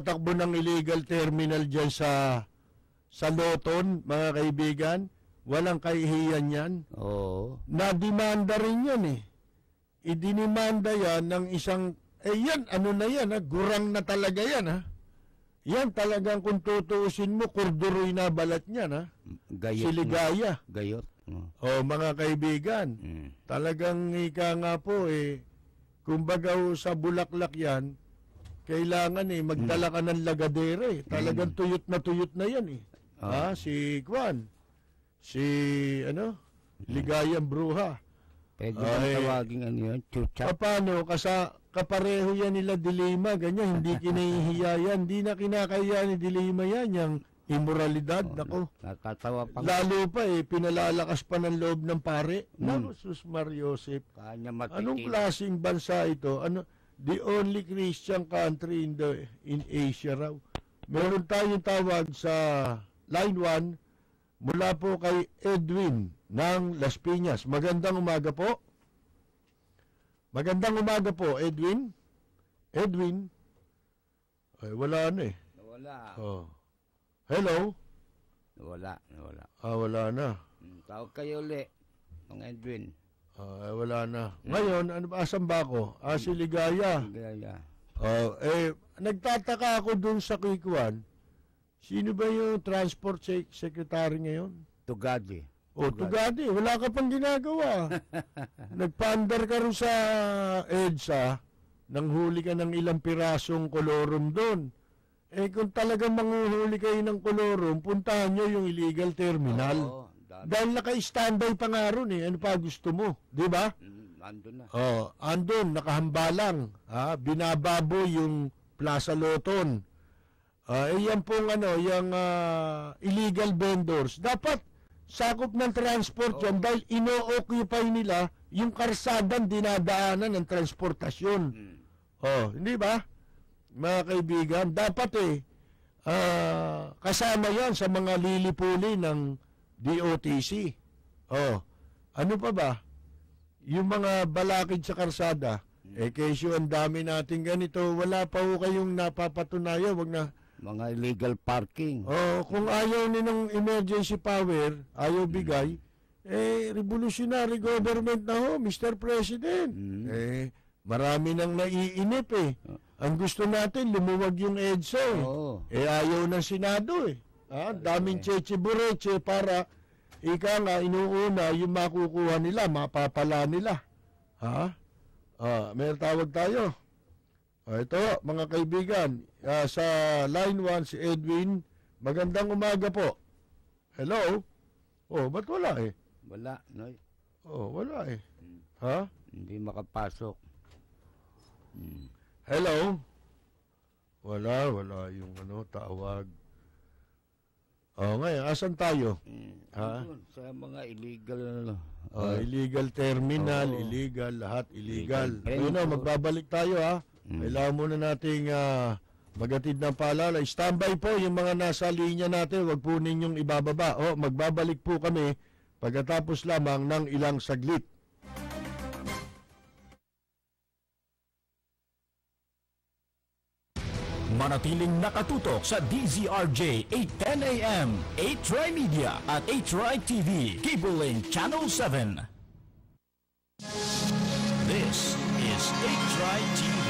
magtakbo ng illegal terminal dyan sa Loton, mga kaibigan. Walang kahihiyan yan. Oo. Nadimanda rin yan eh. Idinimanda yan ng isang, yan, ano na yan, gurang na talaga yan, ha? Yan talagang kung tutuusin mo, kurduroy na balat niyan, ha? Gayot. Siligaya. Gayot. Mga kaibigan, talagang ika nga po, kumbaga sa bulaklak yan, kailangan magdala ka ng lagadere. Talagang tuyot na yan, si Kwan, Ligayang Bruja. Pwede bang tawaging yun? Chucha? Paano? Kapareho yan nila Dilima, ganyan, hindi kinahihiya yan, hindi na kinakaya ni Dilima yan, yung immoralidad, nako. Nakatawa pa. Lalo pa pinalalakas pa ng loob ng pare. Nako, Sus Mariosep. Anong klaseng bansa ito? The only Christian country in Asia raw. Meron tayong tawag sa line 1 mula po kay Edwin ng Las Piñas. Magandang umaga po. Magandang umaga po, Edwin. Edwin. Ay, wala na eh. Wala. Hello? Wala. Wala na. Tawag kayo ulit, mga Edwin. Wala na. Ngayon, asan ba ako? Si Ligaya. Ligaya. Nagtataka ako dun sa Kikwan. Sino ba yung transport secretary ngayon? Tugadi. Tugadi. Wala ka pang ginagawa. Nagpaandar ka rin sa EDSA, nang huli ka ng ilang pirasong kolorum doon. Kung talagang manguhuli kayo ng kolorum, puntahan nyo yung illegal terminal. Dahil naka-standby pa nga ron Ano pa gusto mo? Di ba? Andun na. Andun, nakahambalang. Binababo yung Plaza Loton. Yan pong yung illegal vendors. Dapat sakop ng transport yan dahil ino-occupy nila yung karsadang dinadaanan ng transportasyon. Hindi ba? Mga kaibigan, dapat kasama yan sa mga lilipuli ng DOTC. Ano pa ba? Yung mga balakid sa karsada, kesyo ang dami natin ganito, wala pa ho kayong napapatunayan, wag na. Mga illegal parking. Kung ayaw ninong emergency power, ayaw bigay, revolutionary government na ho, Mr. President. Marami nang naiinip Ang gusto natin, lumuwag yung EDSA ayaw ng Senado daming cheche-bureche para inuuna yung makukuha nila, mapapala nila. May tawag tayo. Ito, mga kaibigan, sa line 1 si Edwin. Magandang umaga po. Hello? Ba't wala Wala, Noy. Wala Hindi makapasok. Hello? Wala yung tawag. Ngayon, asan tayo? Sa mga illegal illegal terminal, illegal, lahat illegal. Magbabalik tayo Kailangan muna nating magatid ng paalala. Standby po yung mga nasa linya natin. Huwag po ninyong ibababa. Magbabalik po kami pagkatapos lamang ng ilang saglit. Manatiling nakatutok sa DZRJ 810 AM, 8 Media at 8 TV, Cable Link Channel 7. This is 8 TV.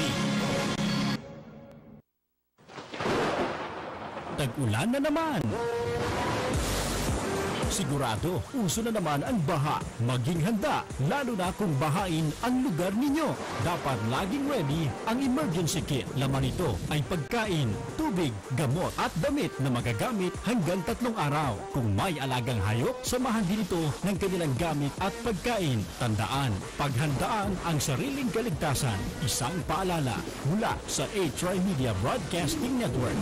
Tag-ulan na naman. Sigurado, uso na naman ang baha. Maging handa, lalo na kung bahain ang lugar ninyo. Dapat laging ready ang emergency kit. Laman nito ay pagkain, tubig, gamot at damit na magagamit hanggang 3 araw. Kung may alagang hayop, samahan din ito ng kanilang gamit at pagkain. Tandaan, paghandaan ang sariling kaligtasan. Isang paalala mula sa A-Tri Media Broadcasting Network.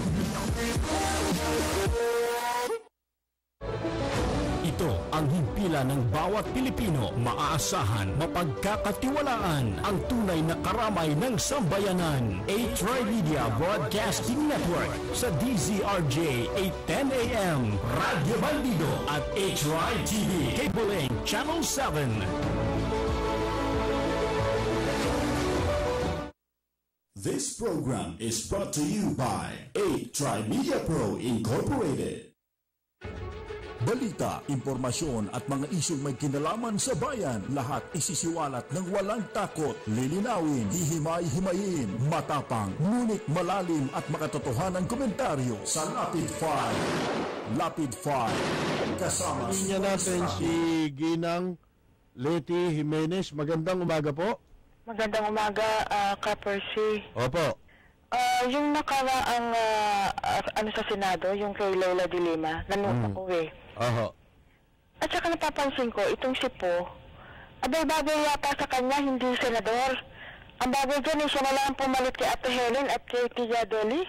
Ito ang himpilan ng bawat Pilipino. Maaasahan, mapagkakatiwalaan ang tunay na karamay ng sambayanan. A-Tri Media Broadcasting Network sa DZRJ 810 AM, Radyo Bandido at A-Tri TV, Cable Link Channel 7. This program is brought to you by Tri-Media Pro Incorporated. Balita, impormasyon at mga isyong may kinalaman sa bayan, lahat isisiwalat ng walang takot, lilinawin, hihimay-himayin, matapang, ngunit malalim at makatotohanang komentaryo sa Lapid 5. Lapid 5, kasama Linya natin si Ginang Leti Jimenez. Magandang umaga po. Magandang umaga, Ka-Percy. Opo. Yung nakaraang sa Senado, yung kay Leila de Lima, nanood ako eh. Oho. At saka napapansin ko, itong si Po, abay bagay yata sa kanya, hindi senador. Ang bagay dyan, siya na lang pumalit kay Ate Helen at kay Tia Deli.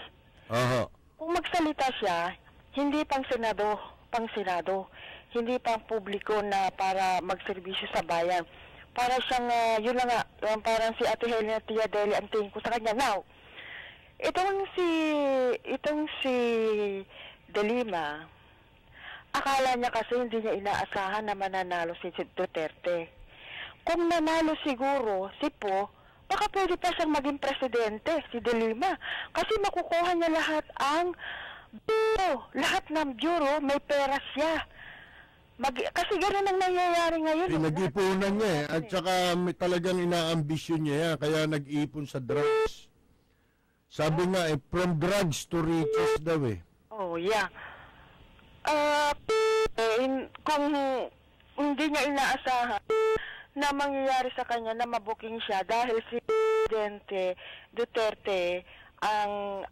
Oho. Kung magsalita siya, hindi pang senado, hindi pang publiko na para magserbisyo sa bayan. Para siyang, yun na nga, yung parang si Ate Helen at Tia Deli ang tingin ko sa kanya. Now, itong si De Lima, akala niya kasi hindi niya inaasahan na mananalo si Duterte. Kung nanalo siguro si Po, baka pwede pa siyang maging presidente, si De Lima. Kasi makukuha niya lahat ng bureau, may pera siya. Kasi gano'n ang nangyayari ngayon. Pinag-ipunan niya eh. At saka may talagang inaambisyon niya yan, kaya nag-iipon sa drugs. Sabi nga eh, from drugs to riches daw eh. Oh, yeah. Kung hindi niya inaasahan na mangyayari sa kanya na mabuking siya dahil si Presidente Duterte ang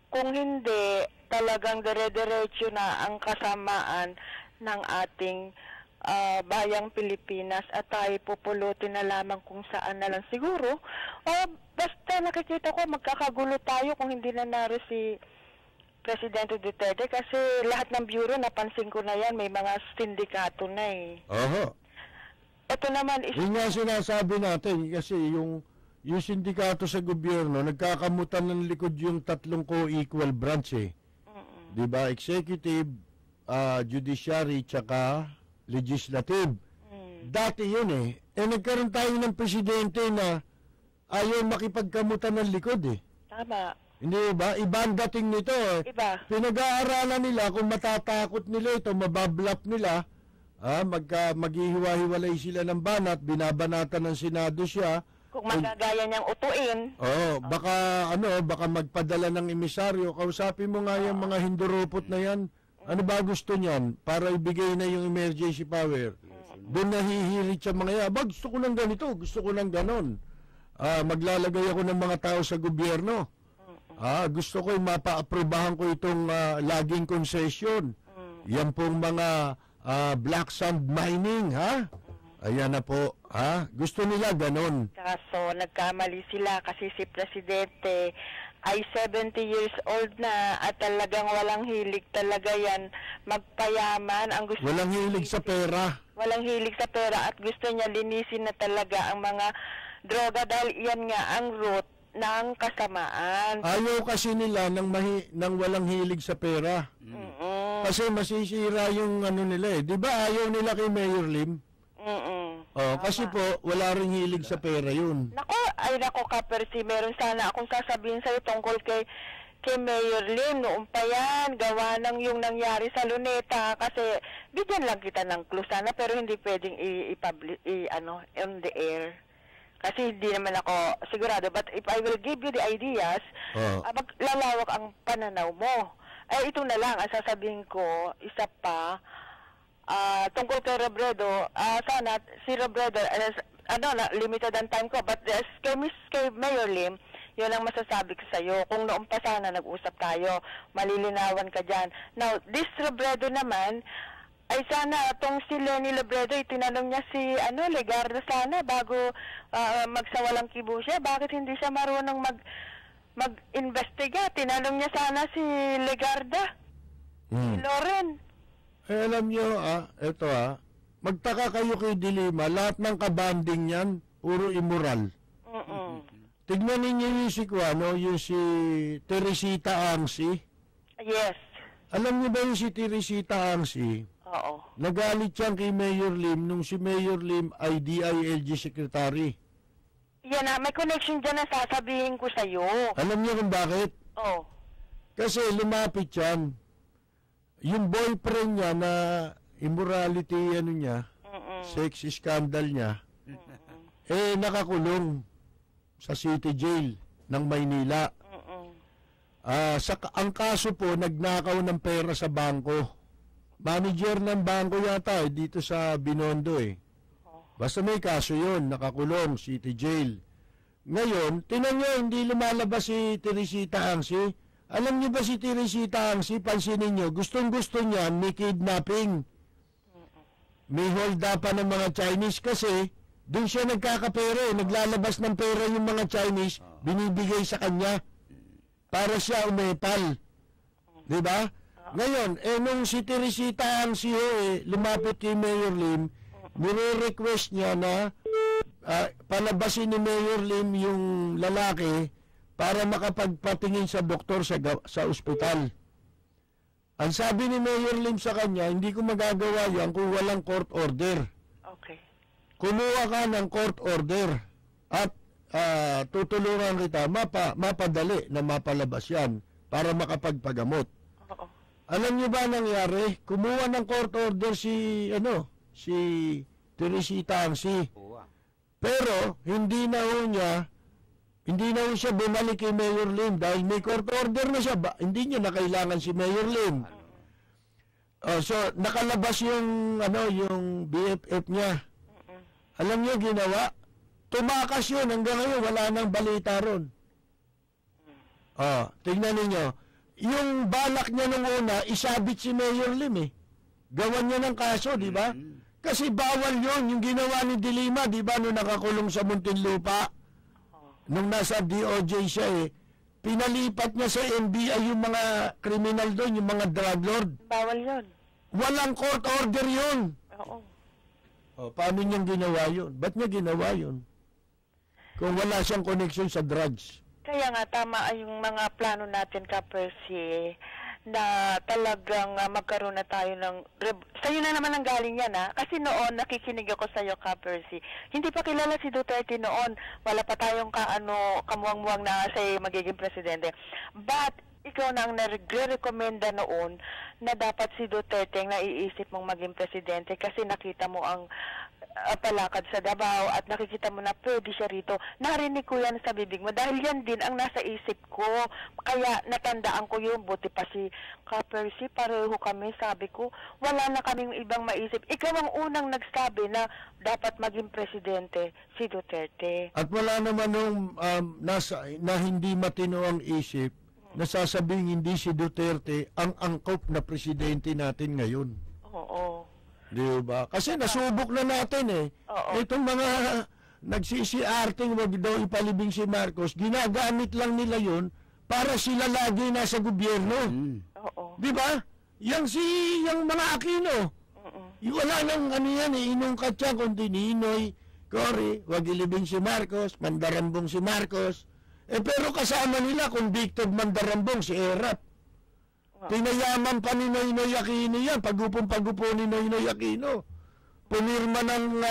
kung hindi, talagang dire-diretso na ang kasamaan ng ating bayang Pilipinas at tayo pupulutin na lamang kung saan na lang siguro. Basta nakikita ko magkakagulo tayo kung hindi nanalo si Presidente Duterte kasi lahat ng bureau, napansin ko na yan, may mga sindikato na eh. Oho. Ito naman is... Yun nga sinasabi natin kasi yung sindikato sa gobyerno, nagkakamutan ng likod yung tatlong co-equal branch eh. Diba? Executive, judiciary, tsaka legislative. Dati yun eh. Nagkaroon tayo ng presidente na ayaw makipagkamutan ng likod eh. Tama. Hindi ba? Iba ang dating nito eh. Iba. Pinag-aaralan nila kung matatakot nila ito, mabablap nila, maghihiwa-hiwalay sila ng banat, binabanatan ng Senado siya. Kung magagaya niyang utuin. Baka magpadala ng emisaryo, kausapin mo nga yung mga hinduropot na yan. Ano ba gusto niyan? Para ibigay na yung emergency power. Doon nahihilit sa mga yan. Gusto ko ng ganito, gusto ko ng ganon. Maglalagay ako ng mga tao sa gobyerno. Gusto ko mapa-aprobahan ko itong laging concession. Yan pong mga black sand mining, ha? Ayan na po, ha? Gusto nila ganon. Kaso nagkamali sila kasi si Presidente ay 70 years old na at talagang walang hilig talaga yan magpayaman. Walang hilig sa pera. Walang hilig sa pera at gusto niya linisin na talaga ang mga droga dahil yan nga ang root ng kasamaan. Ayaw kasi nila ng walang hilig sa pera. Kasi masisira yung ano nila eh. Di ba ayaw nila kay Mayor Lim? Kasi po, wala ring hilig sa pera yun. Nako Ka-Percy, meron sana akong sasabihin sa'yo tungkol kay Mayor Lim. Noon pa yan, gawa ng yung nangyari sa Luneta. Kasi bigyan lang kita ng clue sana, pero hindi pwedeng on the air. Kasi hindi naman ako sigurado. But if I will give you the ideas, maglalawak ang pananaw mo. Ito na lang, ang sasabihin ko, isa pa, tungkol kay Robredo, sana si Robredo, limited ang time ko, but kay Mayor Lim, yun ang masasabi ko sa'yo. Kung noong pa sana nag-usap tayo, malilinawan ka dyan. Now, this Robredo naman, ay sana itong si Lenny Robredo, itinanong niya si Legarda sana bago magsawalang kibo siya. Bakit hindi siya marunong mag-investiga? Tinanong niya sana si Legarda, si Loren. Alam nyo, magtaka kayo kay De Lima, lahat ng kabanding yan, puro immoral. Tignan ninyo yung yung si Teresita Angsi. Yes. Alam niyo ba yung si Teresita Angsi? Oo. Nagalit yan kay Mayor Lim nung si Mayor Lim ay DILG Secretary. Yan na, may connection dyan na sasabihin ko sa'yo. Alam niyo kung bakit? Oo. Kasi lumapit yan. Yung boyfriend niya na immorality ano niya, sex scandal niya, nakakulong sa City Jail ng Maynila. Ang kaso po, nagnakaw ng pera sa bangko. Manager ng bangko yata dito sa Binondo Basta may kaso yun, nakakulong, City Jail. Ngayon, tinan nyo, hindi lumalabas si Teresita Angsi. Alam niyo ba si Teresita Angsi, pansinin nyo, gustong-gusto niya may kidnapping. May hold up ng mga Chinese kasi doon siya nagkakapera, naglalabas ng pera yung mga Chinese, binibigay sa kanya para siya umepal. Diba? Ngayon, nung si Teresita Angsi lumapit kay Mayor Lim, nire-request niya na palabasin ni Mayor Lim yung lalaki para makapagpatingin sa doktor sa ospital. Ang sabi ni Mayor Lim sa kanya, hindi ko magagawa yan kung walang court order. Okay. Kumuha ka ng court order at tutulungan kita mapadali na mapalabas yan para makapagpagamot. Oo. Alam niyo ba nangyari? Kumuha ng court order si Teresita Angsi. Pero hindi na siya bumalik kay Mayor Lim dahil may court order na siya. Hindi niya na kailangan si Mayor Lim. So nakalabas yung BFF niya. Alam niyo ginawa? Tumakas yun hanggang ngayon wala nang balita ron. Tingnan niyo. Yung balak niya nung una, isabit si Mayor Lim Gawan niya ng kaso, di ba? Kasi bawal yun, yung ginawa ni De Lima, di ba, nung nakakulong sa Muntinlupa, nung nasa DOJ siya pinalipat niya sa NBI yung mga kriminal doon, yung mga drug lord. Bawal yun. Walang court order yun. Oo. Paano niyang ginawa yun? Ba't niya ginawa yun? Kung wala siyang connection sa drugs. Kaya nga, tama yung mga plano natin, Ka-Percy, na talagang magkaroon na tayo ng... Sa'yo na naman ang galing yan, Kasi noon, nakikinig ako sa'yo, Ka-Percy. Hindi pa kilala si Duterte noon. Wala pa tayong kamuwang-muwang na siya magiging presidente. But, ikaw na ang nagre-recommenda noon na dapat si Duterte ang naiisip mong maging presidente kasi nakita mo ang palakad sa Davao at nakikita mo na pwede siya rito. Narinig ko yan sa bibig mo dahil yan din ang nasa isip ko. Kaya natandaan ko yun, buti pa si Ka-Percy, pareho kami, sabi ko, wala na kaming ibang maisip. Ikaw ang unang nagsabi na dapat maging presidente si Duterte. At wala naman nung na hindi matino ang isip, nasasabing hindi si Duterte ang angkop na presidente natin ngayon. Oo. Di ba? Kasi nasubok na natin Oo. Itong mga nagsisiarting wag daw ipalibing si Marcos, ginagamit lang nila yun para sila lagi nasa gobyerno. Oo. Di ba? Yung mga Aquino. Wala nang inungkat siya kundi Ninoy, Cory, wag ilibing si Marcos, mandarambong si Marcos. Pero kasama nila convicted mandarambong si Erap. Pinayaman pa ni Noynoy Aquino yan, pagupo ni Noynoy Aquino. Pumirma ng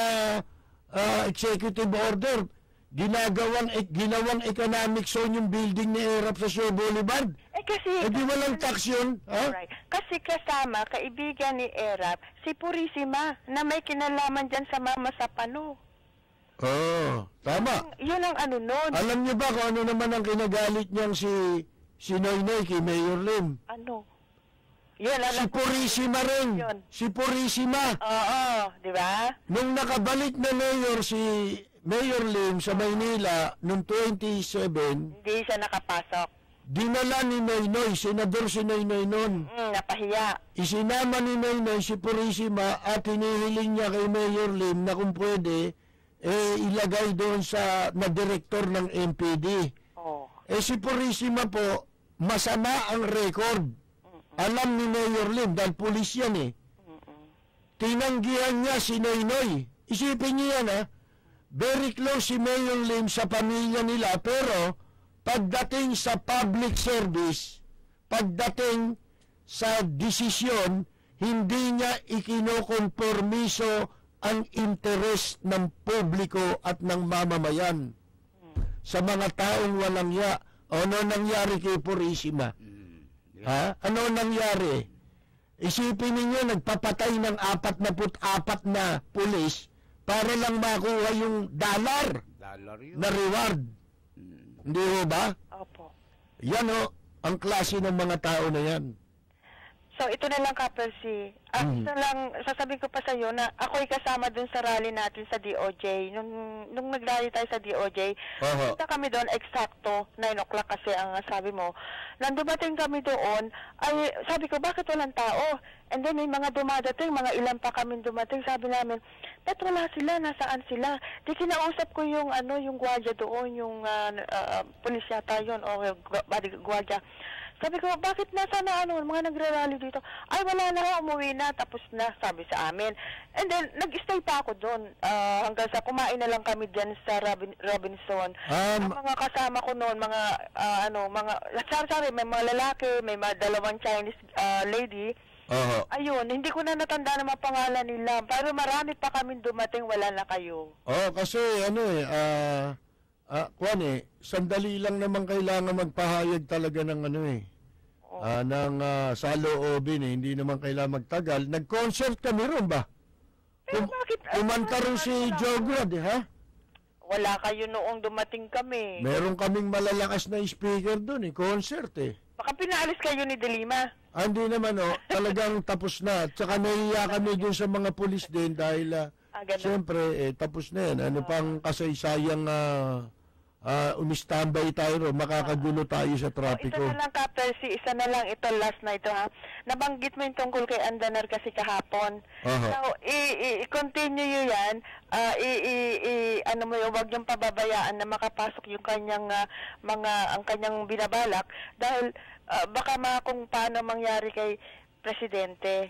executive order, ginawang economic zone yung building ni Erap sa Shaw Boulevard. Kasi... di walang tax yun. Right. Kasi kasama, kaibigan ni Erap, si Purisima, na may kinalaman dyan sa Mama sa Pano. Tama. Yun ang nun. Alam niyo ba kung ano naman ang kinagalit niyang si Noynoy kay Mayor Lim? Ano? Yun, Si Purisima rin. Yun. Si Purisima. Oo, di ba? Nung nakabalik na mayor si Mayor Lim sa Maynila noong 27, Hindi siya nakapasok. dinala ni Noynoy, senador si Noynoy noon. Napahiya. Isinama ni Noynoy si Purisima at hinihiling niya kay Mayor Lim na kung pwede, ilagay doon na direktor ng MPD. Oh. Si Purisima po, masama ang record. Alam ni Mayor Lim, dahil pulis yan Tinanggihan niya si Noynoy. Isipin niyo yan very close si Mayor Lim sa pamilya nila, pero pagdating sa public service, pagdating sa desisyon, hindi niya ikinokonformiso ang interes ng publiko at ng mamamayan sa mga taong walang ya. Ano nangyari kay Purisima? Ha? Ano nangyari? Isipin ninyo, nagpapatay ng 44 na pulis para lang makuha yung dollar yun. na reward. Hindi ho ba? Opo. Yan ho, ang klase ng mga tao na yan. So, ito na lang, Kapelsi. Isa lang, sasabihin ko pa sa iyo na ako'y kasama dun sa rally natin sa DOJ. Nung nag-rally tayo sa DOJ, kita kami doon, eksakto, 9 o'clock kasi ang sabi mo. Nang dumating kami doon, ay sabi ko, bakit walang tao? And then may mga dumadating, mga ilan pa kami dumating. Sabi namin, ba't wala sila? Nasaan sila? Di kinausap ko yung, yung gwardiya doon, yung pulis yata yun, o gwardiya. Sabi ko, bakit nasa na mga nagre-rally dito? Ay, wala na, umuwi na, tapos na, sabi sa amin. And then, nag-stay pa ako doon hanggang sa kumain na lang kami dyan sa Robinson. Ang mga kasama ko noon, mga, sorry, may mga lalaki, may mga dalawang Chinese lady. Ayun, hindi ko na natanda na mga pangalan nila. Pero marami pa kami dumating, wala na kayo. Kasi sandali lang naman kailangan magpahayag talaga ng ng saloobin hindi naman kailangan magtagal. Nag-concert kami ron ba? Bakit? Kumanta rin si Joe Grad, ha? Wala kayo noong dumating kami. Meron kaming malalakas na speaker doon, concert Baka pinaalis kayo ni Delima. Hindi naman, talagang tapos na. Tsaka nahiya kami dun sa mga pulis din dahil siyempre, tapos na yan. Ano pang kasaysayang umistambay tayo, makakagulo tayo sa trapiko. Isa na lang, Kapelsi, isa na lang ito, last na ito, ha? Nabanggit mo yung tungkol kay Andanar kasi kahapon. So, i-continue yun yan. Huwag niyong pababayaan na makapasok yung kanyang ang kanyang binabalak dahil baka kung paano mangyari kay Presidente.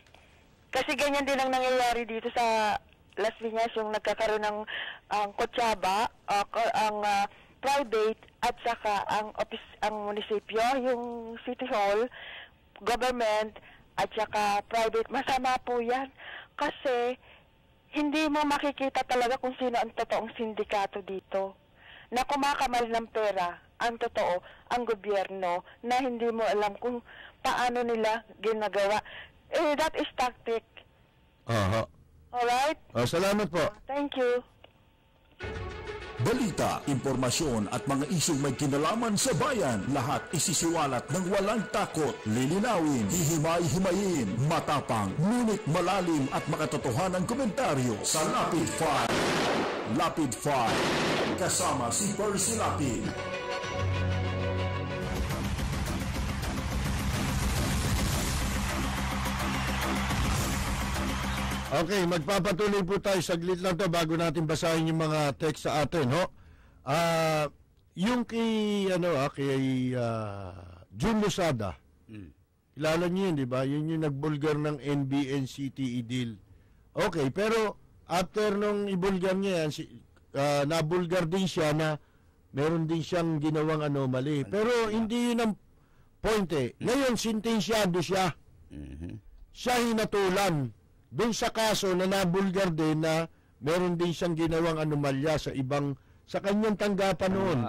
Kasi ganyan din ang nangyayari dito sa Las Piñas, yung nagkakaroon ng Coachaba, ang private at saka ang munisipyo, yung City Hall, government at saka private. Masama po yan kasi hindi mo makikita talaga kung sino ang totoong sindikato dito na kumakamal ng pera. Ang totoo, ang gobyerno na hindi mo alam kung paano nila ginagawa. That is tactic. Alright? Salamat po. Thank you. Balita, impormasyon at mga isyong may kinalaman sa bayan, lahat isisiwalat ng walang takot, lilinawin, hihimay-himayin, matapang, ngunit malalim at makatotohanang komentaryo sa Lapid 5. Lapid 5, kasama si Percy Lapid. Okay, magpapatuloy po tayo. Saglit lang to bago natin basahin yung mga text sa atin, yung kay Jun Losada. Kilala niyo yun, di ba? Yun yung nagbulgar ng NBN-CTE deal. Okay, pero after nung ibulgar niya yan, nabulgar din siya na meron din siyang ginawang mali. Pero hindi yun ang point Ngayon, sentensyado siya. Siya hinatulan doon sa kaso na nabulgar din na meron din siyang ginawang anomalya sa kanyang tanggapan noon.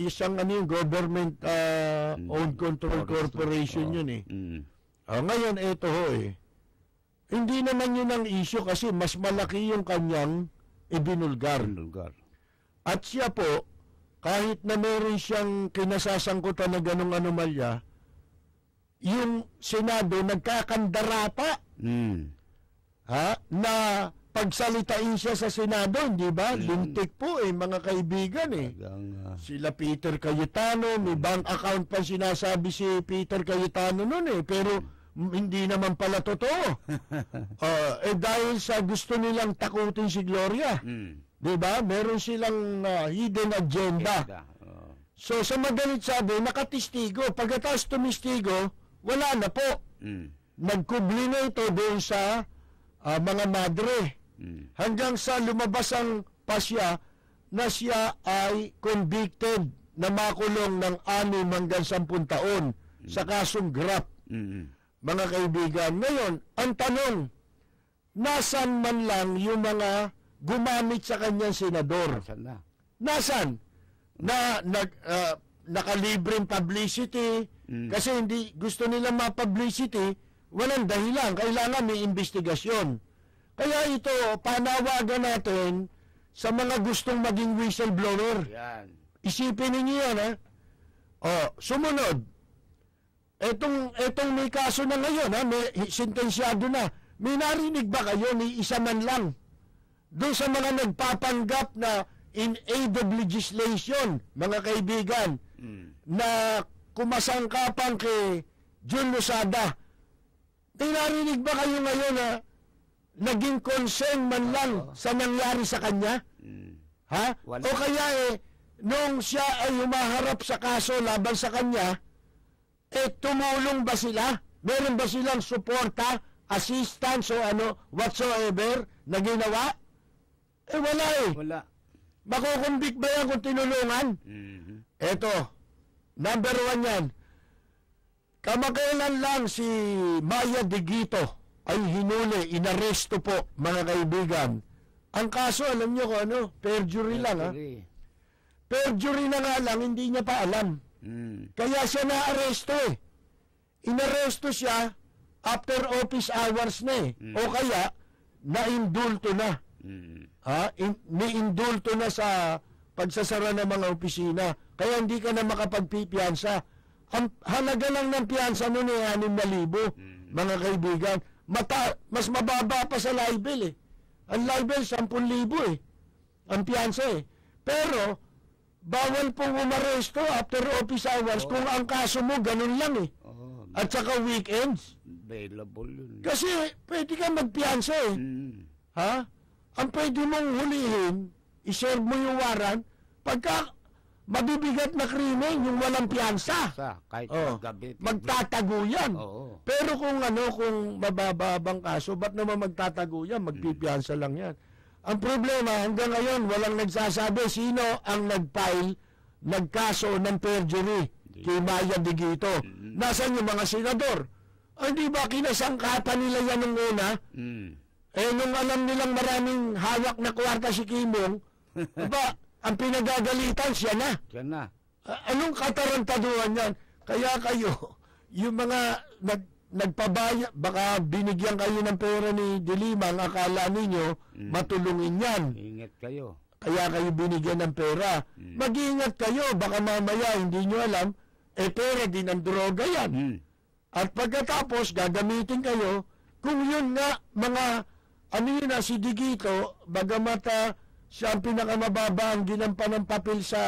Isang yung government owned control corporation yun ngayon ito hindi naman yun ang issue kasi mas malaki yung kanyang ibinulgar. At siya po, kahit na meron siyang kinasasangkutan na ganong anomalya, yung Senado nagkakandara pa na pagsalitain siya sa Senado, hindi ba? Lintik po mga kaibigan Sila Peter Cayetano, may bank account pa sinasabi si Peter Cayetano noon pero hindi naman pala totoo. Dahil sa gusto nilang takutin si Gloria. Di ba? Meron silang hidden agenda. So sa madalit sabi, nakatistigo. Pagkatapos tumistigo, wala na po. Nagkubli na ito doon sa mga madre. Hanggang sa lumabas ang pasya na siya ay convicted na makulong ng 6 hanggang 10 taon sa kasong graft. Mga kaibigan, ngayon, ang tanong, nasan man lang yung mga gumamit sa kanyang senador? Nasan? nakalibreng publicity, kasi hindi gusto nila ma-publicity, walang dahilan. Kailangan may investigasyon. Kaya ito, panawagan natin sa mga gustong maging whistleblower. Yan. Isipin ninyo yan, ha? Sumunod. Etong may kaso na ngayon, ha? May sentensyado na. May narinig ba kayo ni isa man lang doon sa mga nagpapanggap na in aid of legislation, mga kaibigan, na kumasangkapan kay Jun Losada? May narinig ba kayo ngayon na naging concern man lang sa nangyari sa kanya? Ha? Wala. O kaya nung siya ay humaharap sa kaso laban sa kanya, tumulong ba sila? Meron ba silang suporta, assistance o whatsoever na ginawa? Wala Wala. Makukumbik ba yan kung tinulungan? Eto, number 1 yan. Kamakailan lang si Maya Digito ay hinuli, inaresto po, mga kaibigan. Ang kaso, alam nyo kung perjury lang, ha? Perjury na nga lang, hindi niya pa alam. Kaya siya na-aresto Inaresto siya after office hours na O kaya, na-indulto na. Ni-indulto na sa pagsasara ng mga opisina. Kaya hindi ka na makapagpipiyansa. Ang halaga lang ng piyansa mo ni 6,000, mga kaibigan. Mas mababa pa sa libel Ang libel, 10,000 Ang piyansa Pero, bawal pong umaresto after office hours kung ang kaso mo ganun lang At saka weekends. Available yun. Kasi pwede ka magpiyansa Ha? Ang pwede mong hulihin, iserve mo yung warrant, pagka mabibigat na krimen, yung walang piyansa. Kahit gabi. Magtatago yan. Pero kung kung mabababang kaso, ba't naman magtatago yan? Magpipiyansa lang yan. Ang problema, hanggang ngayon, walang nagsasabi sino ang nagkaso ng perjury kay Maya Digito. Nasaan yung mga senador? Hindi ba kinasangkapan nila yan nung una? Nung alam nilang maraming hawak na kwarta si Kimong, ang pinagagalitan siya na. Anong katarantaduhan yan? Kaya kayo, yung mga nagpabaya, baka binigyan kayo ng pera ni Dilimang, akala ninyo matulungin yan. Ingat kayo. Kaya kayo binigyan ng pera. Mag-ingat kayo, baka mamaya hindi nyo alam, pera din ang droga yan. At pagkatapos, gagamitin kayo, kung yun nga, mga, si Digito, bagamat siya ang pinakamababa ang ginampan ng papel sa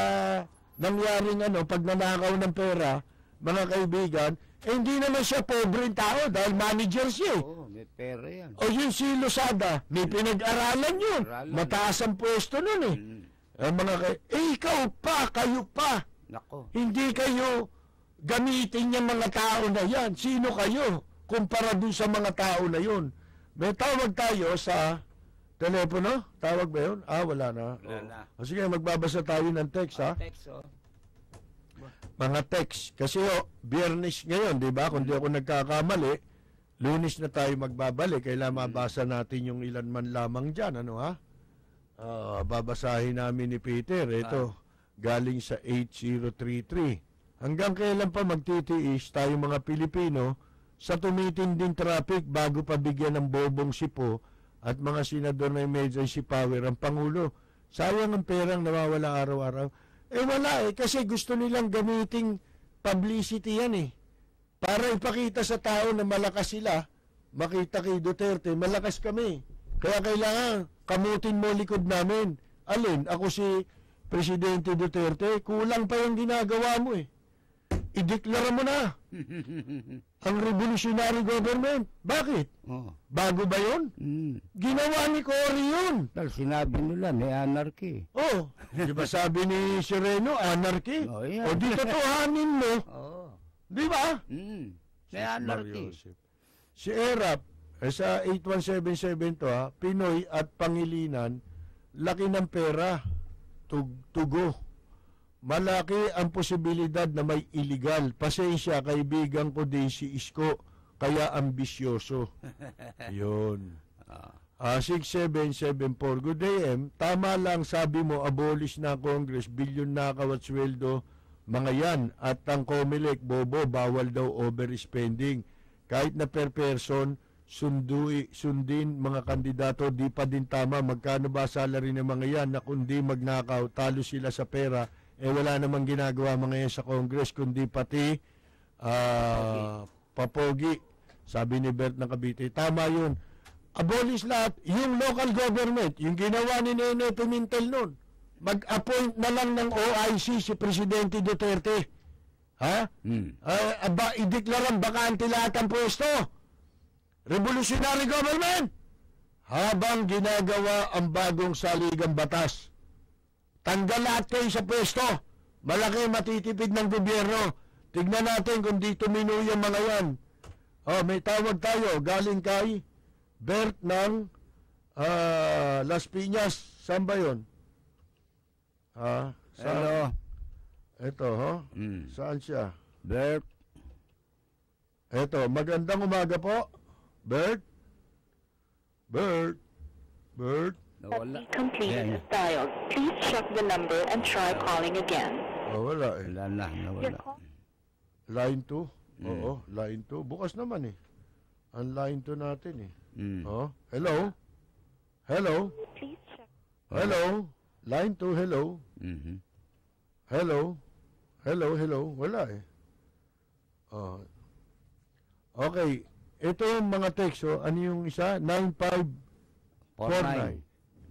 nangyaring pagnanakaw ng pera, mga kaibigan, hindi naman siya pobreng tao dahil manager siya. May pera yan. O yun si Losada, may pinag-aralan yun. Mataas ang pwesto nun ikaw pa, kayo pa. Nako. Hindi kayo gamitin yung mga tao na yan. Sino kayo kumpara dun sa mga tao na yun? May tawag tayo sa telepono? Tawag ba yun? Wala na. Wala na. Sige, magbabasa tayo ng text, ha? Text, Mga text. Kasi Biyernes ngayon, di ba? Kung di ako nagkakamali, Lunes na tayo magbabalik. Kailangan mabasa natin yung ilan man lamang dyan. Babasahin namin ni Peter. Ito, galing sa 8033. Hanggang kailan pa magtitiis tayo mga Pilipino sa tumitinding traffic bago pa bigyan ng bobong sipo at mga senador na emergency power ang Pangulo? Sayang ang perang nawawala araw-araw. Wala kasi gusto nilang gamiting publicity yan para ipakita sa tao na malakas sila. Makita kay Duterte, malakas kami. Kaya kailangan kamutin mo likod namin. Alin, ako si Presidente Duterte, kulang pa yung ginagawa mo ideklara mo na ang revolutionary government. Bakit? Bago ba yun? Ginawa ni Cory yun. Dahil sinabi nila, may anarchy. Di ba sabi ni Sereno, anarchy? Yan. Di totohanin mo. Di ba? May anarchy. Si Erap, sa 8177 to Pinoy at Pangilinan, laki ng pera, tugo. Malaki ang posibilidad na may illegal. Pasensya, kaibigan ko din si Isko, kaya ambisyoso. Yun. 6774, good day, Tama lang, sabi mo, abolish na Congress, bilyon nakaw at sweldo, mga yan. At ang COMELEC, bobo, bawal daw overspending. Kahit na per person, sundin mga kandidato, di pa din tama. Magkano ba salary ng mga yan na kundi magnakaw, talo sila sa pera, wala namang ginagawa mga yan sa Congress, kundi pati papogi. Sabi ni Bert ng Cavite, tama yun. Abolish lahat. Yung local government, yung ginawa ni Nene Pimentel noon, mag-appoint na lang ng OIC si Presidente Duterte. Ha? Ideklarang bakante lahat ang pwesto. Revolutionary government. Habang ginagawa ang bagong saligang batas, tanggal lahat kayo sa pwesto. Malaki matitipid ng gobyerno. Tignan natin kung di tumino yung mga yan. May tawag tayo. Galing kay Bert ng Las Piñas. Saan ba yun? Hello. Ito, Saan siya? Bert. Ito, magandang umaga po. Bert? Nawala. Completed as dialed. Please check the number and try calling again. Wala eh. Wala na, nawala. Line 2? Oo, line 2. Bukas naman eh. Ang line 2 natin eh. Hello? Hello? Please check. Hello? Line 2, hello? Hello? Hello? Wala eh. Okay. Ito yung mga teksto. Ano yung isa? 9549.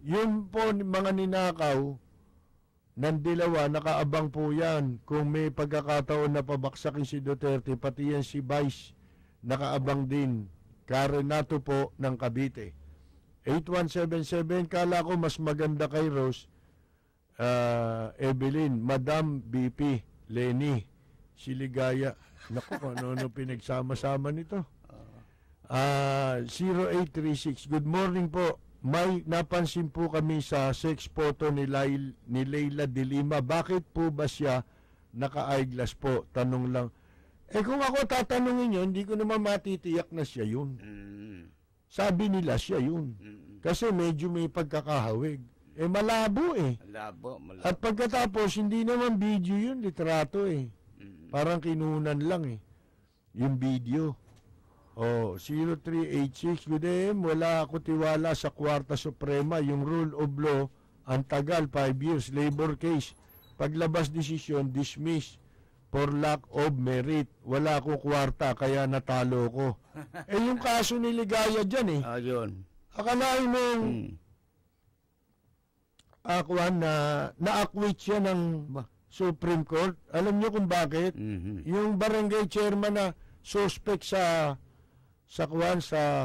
Yung po mga ninakaw ng dilawa, nakaabang po yan. Kung may pagkakataon na pabaksakin si Duterte, pati yan si Vice, nakaabang din. Karenato po ng Cavite. 8177, kala ko mas maganda kay Rose. Evelyn, Madam BP, Lenny, si Ligaya. Naku, ano pinagsama-sama nito. 0836, good morning po. May napansin po kami sa sex photo ni Leila de Lima. Bakit po ba siya naka-eyeglass po? Tanong lang. Kung ako tatanungin yun, hindi ko naman matitiyak na siya yun. Sabi nila siya yun. Kasi medyo may pagkakahawig. Malabo eh. Malabo. At pagkatapos, hindi naman video yun, litrato eh. Parang kinunan lang eh. Yung video. 0386, good day, wala ako tiwala sa Kwarta Suprema. Yung rule of law, ang tagal, 5 years, labor case. Paglabas desisyon, dismiss for lack of merit. Wala ako kwarta, kaya natalo ko. Yung kaso ni Ligaya dyan eh. Yun. Akalain mong na-acquit siya ng Supreme Court. Alam niyo kung bakit? Yung barangay chairman na suspect sa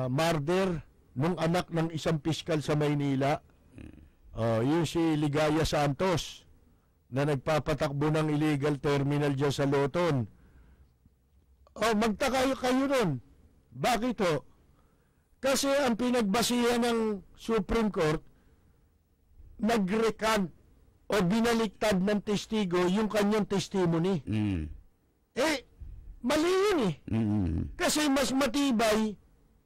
murder nung anak ng isang piskal sa Maynila. Yung si Ligaya Santos na nagpapatakbo ng illegal terminal dyan sa Loton. Magtaka kayo nun. Bakit ho? Kasi ang pinagbasihan ng Supreme Court, nag-recant o binaliktad ng testigo yung kanyang testimony. Mali yun eh. Kasi mas matibay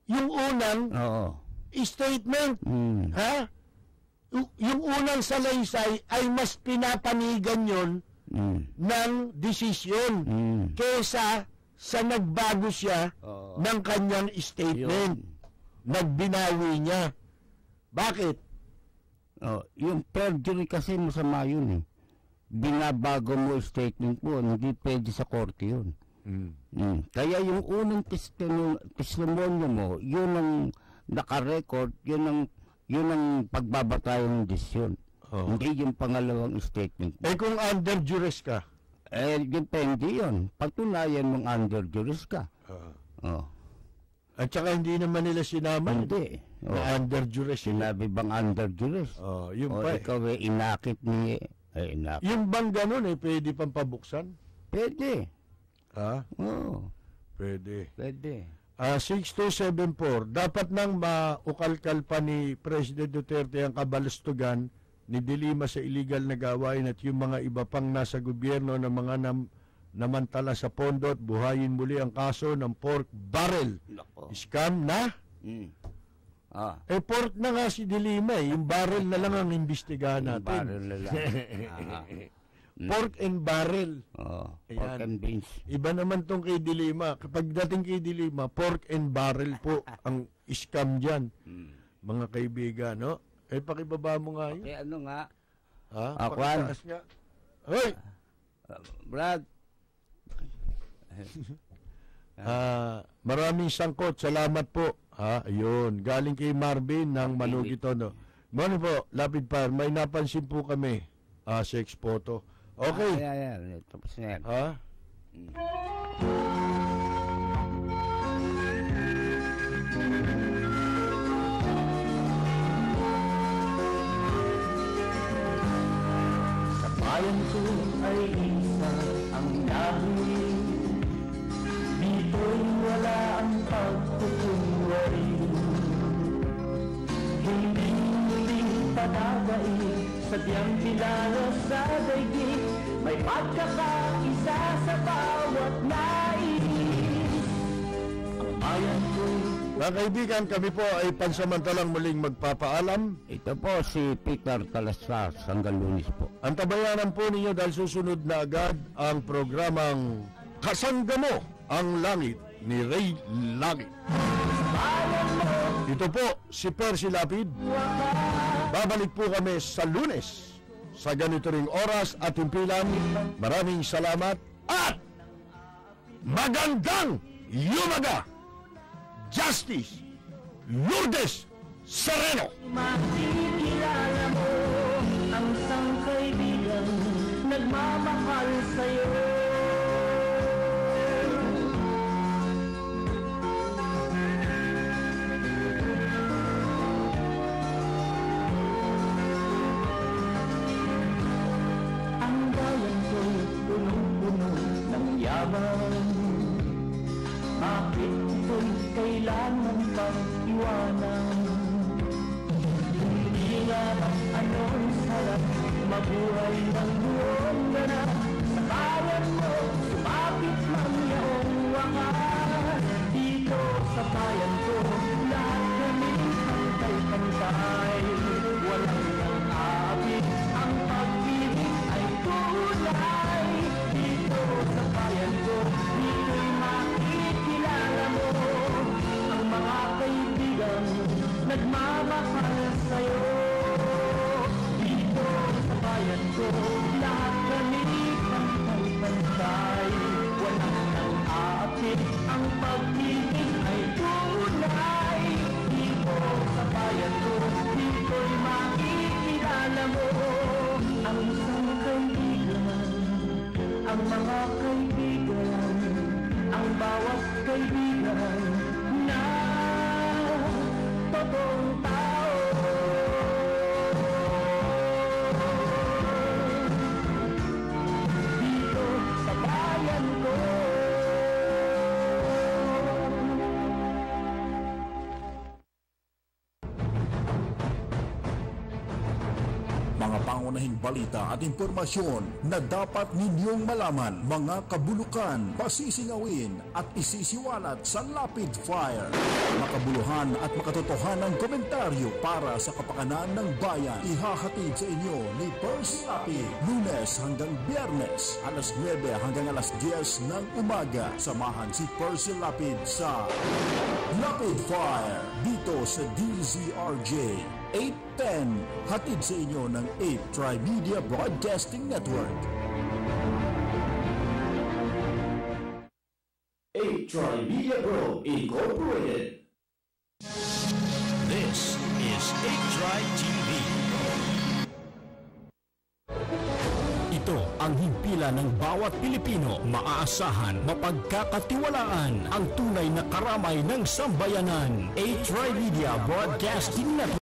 yung unang statement. Yung unang salaysay ay mas pinapanigan yon ng desisyon kesa sa nagbago siya ng kanyang statement. Nagbinawi niya. Bakit? Yung perjury kasi masama yun eh. Binabago mo statement mo, hindi pwede sa korte yun. Kaya yung unang testimonyo mo, yun ang nakarecord, yun ang pagbabatayan ng desisyon. Hindi yung pangalawang statement mo. Kung under duress ka? Depende yun. Patunayan mong under duress ka. At saka hindi naman nila sinaman. Hindi. Na under duress. Sinabi bang under duress? Yung pa ikaw inakit ni... inakit. Yung bang ganun pwede pang pabuksan? Pwede. Pwede. 6274, dapat nang maukalkal pa ni President Duterte ang kabalastugan ni De Lima sa illegal na gawain at yung mga iba pang nasa gobyerno na mga namantala sa pondo at buhayin muli ang kaso ng pork barrel. Scam na? Pork na nga si De Lima yung barrel na lang ang imbestigahan natin. Barrel na lang. Pork and barrel. Pork Ayan. and beans. Iba naman tong kay Dilima. Kapag dating kay Dilima, pork and barrel po ang scam dyan. Mga kaibigan, no? Eh, pakibaba mo nga yun. Eh, ano nga? Ha? Kwan. Pakitaas nga. Hoy! Brad. Maraming sangkot. Salamat po. Ayun. Galing kay Marvin ng Manugito, no? Ano po, Lapid Fire, may napansin po kami. Sex photo. Okay. Ayan. Tapos na yan. Ha? Sa bayan ko ay isa ang lahi. Dito'y wala ang pagkukunwari. Hindi muling padagay, sadyang kilala sa daigdig. May pagkakaisa sa bawat nais. Ang bayan ko'y Mga kaibigan, kami po ay pansamantalang muling magpapaalam. Ito po si Peter Talastas, hanggang Lunes po. Antabayanan po ninyo dahil susunod na agad ang programang Kasangga Mo ang Langit ni Ray Langit. Ito po si Percy Lapid. Babalik po kami sa Lunes sa ganito ring oras at timpilan. Maraming salamat at magandang yumaga! Justice Lourdes Sereno. makikilala mo ang isang kaibigan nagmamahal sa'yo. Ang bayan ko'y punong-puno ng yaman. Bakit ito'y kailangan pang iwanan? Hindi nga ba anong sarap mabuhay ng buong ganap? Sa bayan mo, sumapit man yaong wakas. Dito sa bayan ko, lahat kami pantay-pantay. Walang nang-aabit, ang pag-ibig ay tunay. Dito sa bayan ko, dito'y makikilala mo ang mga kaibigan nagmamahal sa'yo. Dito sa bayan ko, lahat kami pantay-pantay. Walang nang-aapit, ang pag-ibig ay tunay. Dito sa bayan ko, dito'y makikilala mo ang isang kaibigan, ang mga kaibigan, ang bawat kaibigan na totoong tao. Dito sa bayan ko. Mga pangunahing balita at impormasyon na dapat ninyong malaman, mga kabulukan, pasisingawin at isisiwalat sa Lapid Fire. Makabuluhan at makatotohanang komentaryo para sa kapakanan ng bayan. Ihahatid sa inyo ni Percy Lapid, Lunes hanggang Biyernes, alas 9 hanggang alas 10 ng umaga. Samahan si Percy Lapid sa Lapid Fire dito sa DZRJ 810, hatid sa inyo ng 8 Tri-Media Broadcasting Network. 8 Tri-Media Group Incorporated. This is 8 TV. Ito ang himpilan ng bawat Pilipino. Maaasahan, mapagkakatiwalaan ang tunay na karamay ng sambayanan. 8 Media Broadcasting Network.